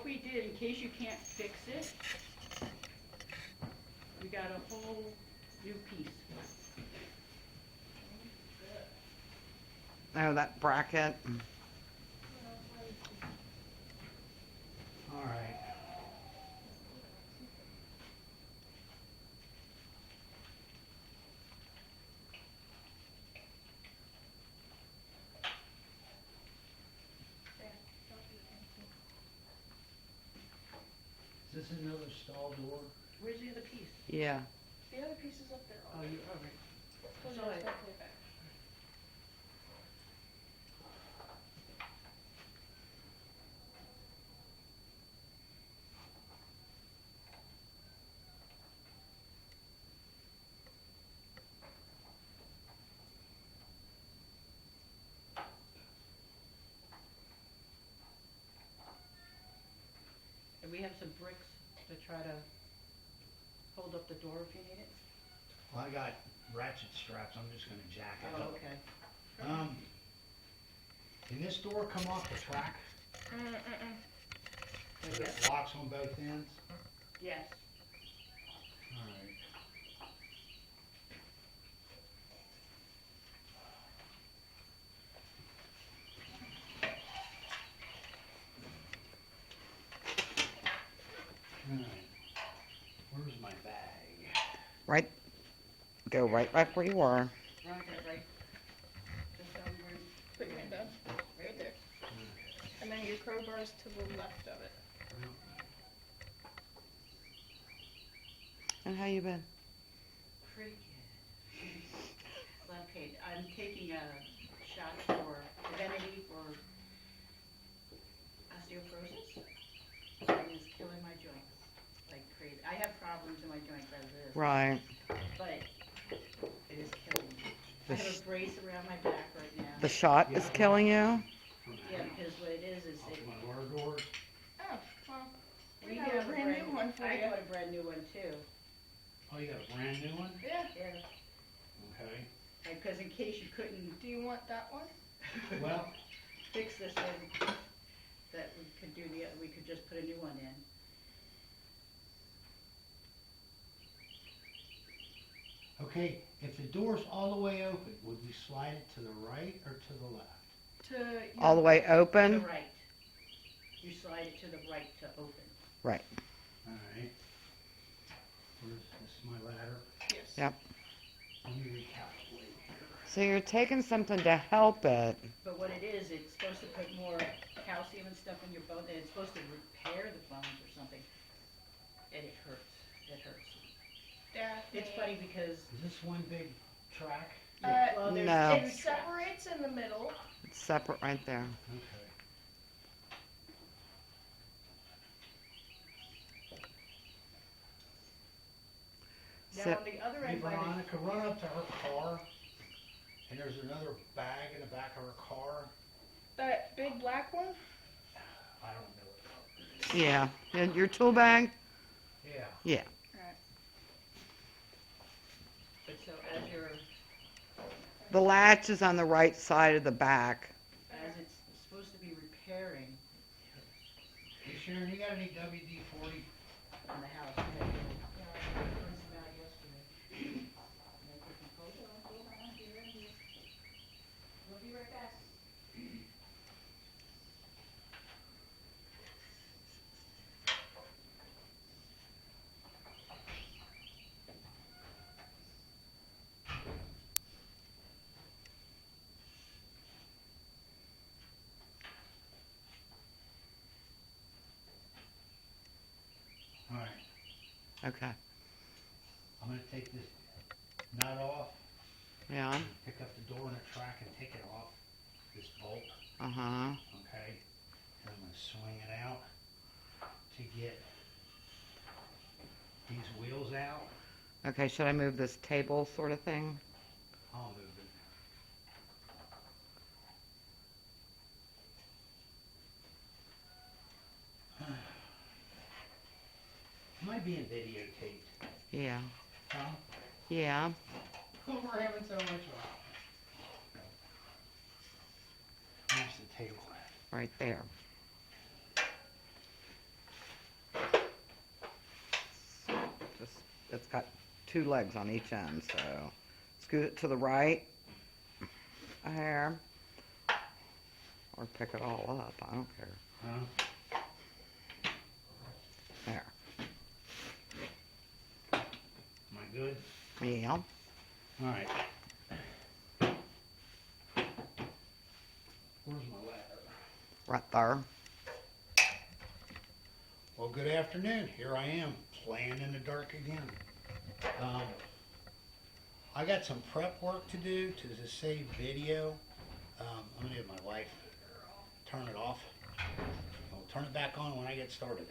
we did, in case you can't fix it, we got a whole new piece. Oh, that bracket. All right. Is this another stall door? Where's the other piece? Yeah. The other piece is up there. Oh, you, all right. Close Sorry. your eyes, don't play back. And we have some bricks to try to hold up the door if you need it. Well, I got ratchet straps. I'm just gonna jack it Oh, up. okay. Can this door come off the track? So it locks on both ends? Yes. All right. All right. Where's my bag? Right. Go right back where you were. Right there, right. Just down where, Put your hand down. Right there. And then your crowbar's to the left of it. And how you been? pretty good. Well, okay, I'm taking a shot for Evenity for osteoporosis. It is killing my joints like crazy. I have problems in my joints as is. Right. But it is killing me. I The have sh- a brace around my back right now. The shot is killing you? Yeah, because what it is it. One of our doors? Oh, well, We have a brand new one for I you. got a brand new one too. Oh, you got a brand new one? Yeah. Yeah, Okay. because in case you couldn't Do you want that one? Well, fix this one, that we could do we could just put a new one in. okay, if the door's all the way open, would we slide it to the right or to the left? To All the way To the open? right. You slide it to the right to open. Right. All right. Where's, this is my ladder. Yes. Yep. Let me recalculate here. So you're taking something to help it. But what it is, it's supposed to put more calcium and stuff in your bone, and it's supposed to repair the bones or something. And it hurts. It hurts. Daphne. It's funny because, Is this one big track? well, there's No. two It separates in the middle. It's separate right there. Okay. Now, So- on the other Hey end, by the, Veronica, run up to her car, and there's another bag in the back of her car. That big black one? I don't know what. Yeah. And your tool bag? Yeah. Yeah. Alright. but so as you're, The latch is on the right side of the back. as it's supposed to be repairing Hey Sharon, you got any WD-40? in the house. Yeah, I printed them out yesterday. And I took them, hold on, be right here. We'll be right back. All right. Okay. I'm gonna take this nut off, Yeah. pick up the door in the track and take it off, this bolt, Uh-huh. okay? And I'm gonna swing it out to get these wheels out. Okay, should I move this table sort of thing? I'll move it. Am I being videotaped? Yeah. Huh? Yeah. We're having so much fun. Where's the table at? Right there. it's got 2 legs on each end, so scoot it to the right, a hair, or pick it all up, I don't care. Huh? There, Am I good? yeah, Alright. Where's my ladder? right there. Well, good afternoon. Here I am, playing in the dark again. I got some prep work to do to save video. I'm gonna have my wife turn it off. I'll turn it back on when I get started.